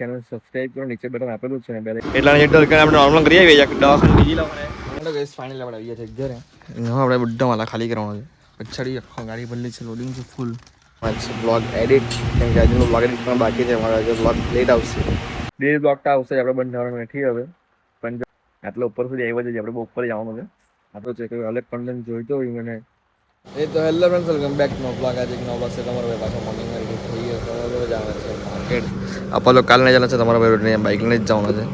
Channel subscribe કરો, નીચે button આપેલું છે ને બેલ એટલા ને જેટલું આપણે નોર્મલ કરી આવીએ દવાખાને બીજી લાવવાને ગાઈસ ફાઇનલી આપણે આવીએ છીએ ઘરે. આપણે બધા માલા ખાલી કરવાનો છે. પછાડી આખો ગાડી ભરેલી છે, લોડિંગ છે ફૂલ. બ્લોગ એડિટ કેમ કે આજનો બ્લોગ એડિટ પણ બાકી છે. અમારા આજે બ્લોગ લેટ આવશે. ડેલી બ્લોગ તો આવશે આપણે બંધારણ નથી હવે પણ આટલા ઉપર સુધી આવ્યા છે. આપણે બહુ ઉપર જવાનું છે. આપણો છે કોઈ અલગ કન્ટેન્ટ જોઈતો હોય મને એ તો હેલો ફ્રેન્ડ્સ, વેલકમ બેક નો બ્લોગ. આજે એક નવો બ્લોગ છે તમારો ભાઈ પાછો મોર્નિંગ માં રેડી થઈ ગયો. તમારો જવાનું છે માર્કેટ. આપણે લોકો કાલે જવાના છે. તમારા ભાઈ રોડની બાઇક લઈને જ જવાના છે.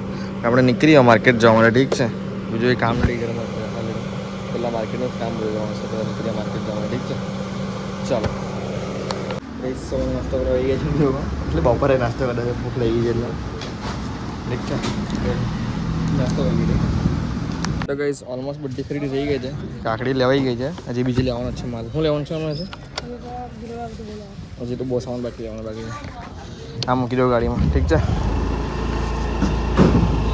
આપણે નીકળીએ માર્કેટ જવા માટે. ઠીક છે, બીજું એ કામ નથી કરવાનું. પેલા માર્કેટનું કામ બોલી જવાનું છે. પેલા નીકળીએ માર્કેટ જવા માટે. ઠીક છે, ચાલો. સવારે નાસ્તો કરવા આવી ગયા છે એટલે બપોરે નાસ્તો કરવા ભૂખ લાગી ગઈ એટલે ઠીક છે નાસ્તો કરી ગઈ. તો ગાઈસ ઓલમોસ્ટ બધી ખરીદી થઈ ગઈ છે. કાકડી લેવાઈ ગઈ છે. હજી બીજી લેવાનો છે માલ. શું લેવાનું છે હમણાં છે? હજી તો બહુ સામાન બાકી લેવાનો બાકી છે. આ મૂકી દો ગાડીમાં. ઠીક છે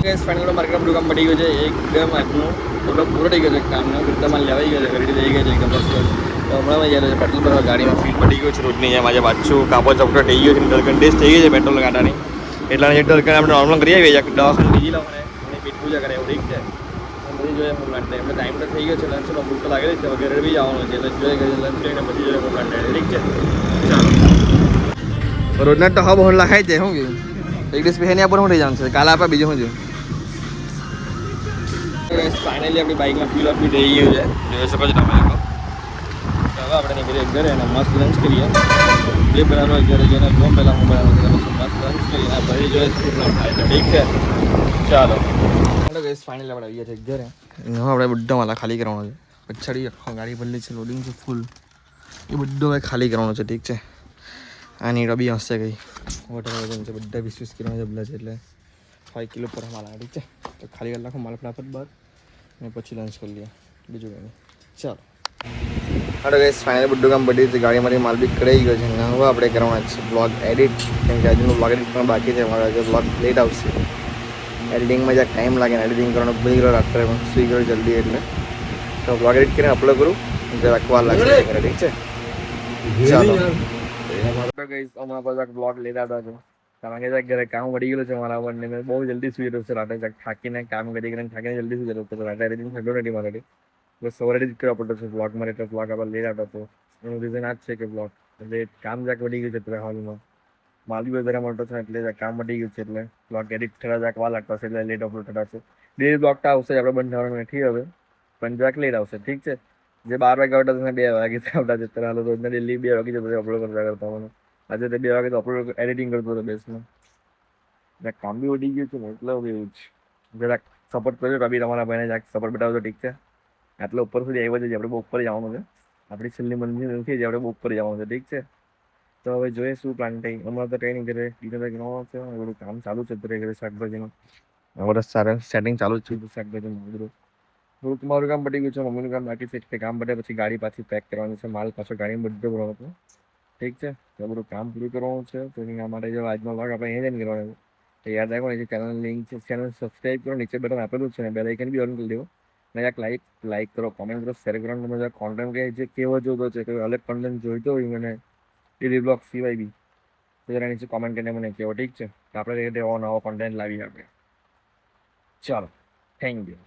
ગાઈસ ફાઇનલ માર્કેટમાં બધું કામ પડી ગયું છે. એકદમ આજનું થોડો પૂરો થઈ ગયો છે કામનો. બધા માલ લેવાઈ ગયો છે, ખરીદી થઈ ગઈ છે એકદમ મસ્ત. તો હમણાં જયારે પેટ્રોલ ભરવા ગાડીમાં ફીટ પડી ગયું છે રોડની જેમ. આજે પાછું કાપો ચપટો થઈ ગયો છે. ડલકન ટેસ્ટ થઈ ગઈ છે પેટ્રોલ ગાડાની. એટલા જે ડલકન આપણે નોર્મલ કરી આવીએ દવાખાને બીજી લાવવાને પેટ પૂજા કરે એવું. ઠીક છે, બધી જોઈએ મોકલાટ એમને ટાઈમ તો થઈ ગયો છે. લંચનો ભૂખ તો લાગેલી છે. ઘરે બી જવાનું છે. લંચ જોઈએ લંચ લઈને પછી જોઈએ મોકલાટ. ઠીક છે, ચાલો. રોજના તો હબ હોલ લખાય છે. શું કહ્યું એક દિવસ પહેલાં પર શું થઈ જવાનું છે? કાલે આપે બીજું શું જોયું? ફાઇનલી આપણી બાઇકમાં ફ્યુલ અપ બી થઈ ગયું છે. જોઈ શકો છો તમે લોકો. હવે આપણે નીકળીએ ઘરે અને મસ્ત લંચ કરીએ. જે બનાવવાનો ઘરે જઈને જો પહેલાં હું બનાવવાનું છે મસ્ત લંચ કરીને પછી જોઈએ શું થાય છે. ઠીક છે, ચાલો. ફાઇનલી આપણે આવીએ છીએ ઘરે. આપણે બધા માલા ખાલી કરવાનો છે. પછાડી આખો ગાડી ભરેલી છે, લોડિંગ છે ફૂલ. એ બધું હવે ખાલી કરવાનું છે. ઠીક છે, આની રબી હશે ગઈ વોટર વજન છે. બધા 20-20 કિલો જબલા છે એટલે 5 કિલો પર માલા. ઠીક છે, તો ખાલી કરી નાખો માલ ફટાફટ બાદ અને પછી લંચ કરી લઈએ. બીજું કંઈ નહીં, ચાલો. હા ગાઈસ ફાઇનલી બધું કામ પડી છે. ગાડીમાંથી માલ બી કઢાઈ ગયો છે. હવે આપણે કરવાના છે બ્લોગ એડિટ કેમ કે આજનું બ્લોગ એડિટ પણ બાકી છે. અમારા આજે બ્લોગ લેટ આવશે. એડિટિંગમાં જ્યાં ટાઈમ લાગે ને એડિટિંગ કરવાનો ભૂલી ગયો રાત્રે પણ સુઈ ગયો જલ્દી એટલે તો બ્લોગ એડિટ કરીને અપલોડ કરું જરાક વાર લાગશે. ઠીક છે, ચાલો. હમણાં બધા બ્લોગ લેતા હતા છો કારણ કે ઘરે કામ વળી ગયેલું છે મારા બંને. મેં બહુ જલ્દી સુઈ રહ્યો છે રાતે. થાકીને કામ કરી કરીને થાકીને જલ્દી સુઈ રહ્યો હતો. રાતે એડિટિંગ થતો નથી મારાથી. બસ સવારે એડિટ કરવા પડતો છે બ્લોગ મારે. તો બ્લોગ આપણે લેટ આવતો હતો. એનું રીઝન આ જ છે કે બ્લોગ એટલે કામ જાક વળી ગયું છે અત્યારે હાલમાં. માલ બી વધારે મળતો છે એટલે કામ વધી ગયું છે એટલે બ્લોગ એડિટ થતા જાક વાર લાગતો હશે એટલે લેટ અપલોડ થતા છે. ડેલી બ્લોગ તો આવશે આપણે બંધારણ નથી હવે પણ જાક લેટ આવશે. ઠીક છે, જે 12 વાગે આવતા તમે 2 વાગે આવતા છે. અત્યારે હાલ રોજના ડેલી 2 વાગે જતો અપલોડ કરતા મને. આજે તો 2 વાગે તો અપલોડ એડિટિંગ કરતો હતો બેસમાં. કામ બી વધી ગયું છે ને એટલે એવું જ જરાક સપોર્ટ કરજો. રબી તમારા ભાઈને જરાક સપોર્ટ બતાવજો. ઠીક છે, આટલા ઉપર સુધી આવ્યા છે. આપણે બહુ ઉપર જવાનું છે. આપણી છેલ્લી મંજિલ નથી જ આપણે બહુ ઉપર જવાનું છે. ઠીક છે, તો હવે જોઈએ શું પ્લાન થઈ. હમણાં તો ટ્રેનિંગ કરે બધું કામ ચાલુ છે ઘરે શાકભાજીનું. અમારે સારા સેટિંગ ચાલુ જ છે શાકભાજીનું બધું. થોડુંક મારું કામ પતી ગયું છે. મમ્મીનું કામ બાકી છે. તે કામ પતે પછી ગાડી પાછી પેક કરવાની છે. માલ પાછો ગાડીમાં બધો ભરવાનો છે. ઠીક છે, તો બધું કામ પૂરું કરવાનું છે. તો એના માટે જો આજનો ભાગ આપણે અહીંયા જ કરવાનો તો યાદ રાખો ને ચેનલ લિંક છે. ચેનલ સબસ્ક્રાઈબ કરો, નીચે બટન આપેલું છે ને બેલ આઇકન બી ઓન કરી દેવો. ને જરાક લાઈક કરો, કોમેન્ટ કરો, શેર કરો. તમે જરાક કોન્ટેન્ટ કે જે કેવો જોતો છે કોઈ અલગ કોન્ટેન્ટ જોઈતો હોય મને ડેલી બ્લોગ સિવાય બી તો જરા નીચે કોમેન્ટ કરીને મને કહેવો. ઠીક છે, તો આપણે નવો કોન્ટેન્ટ લાવીએ આપણે. ચાલો, થેન્ક યુ.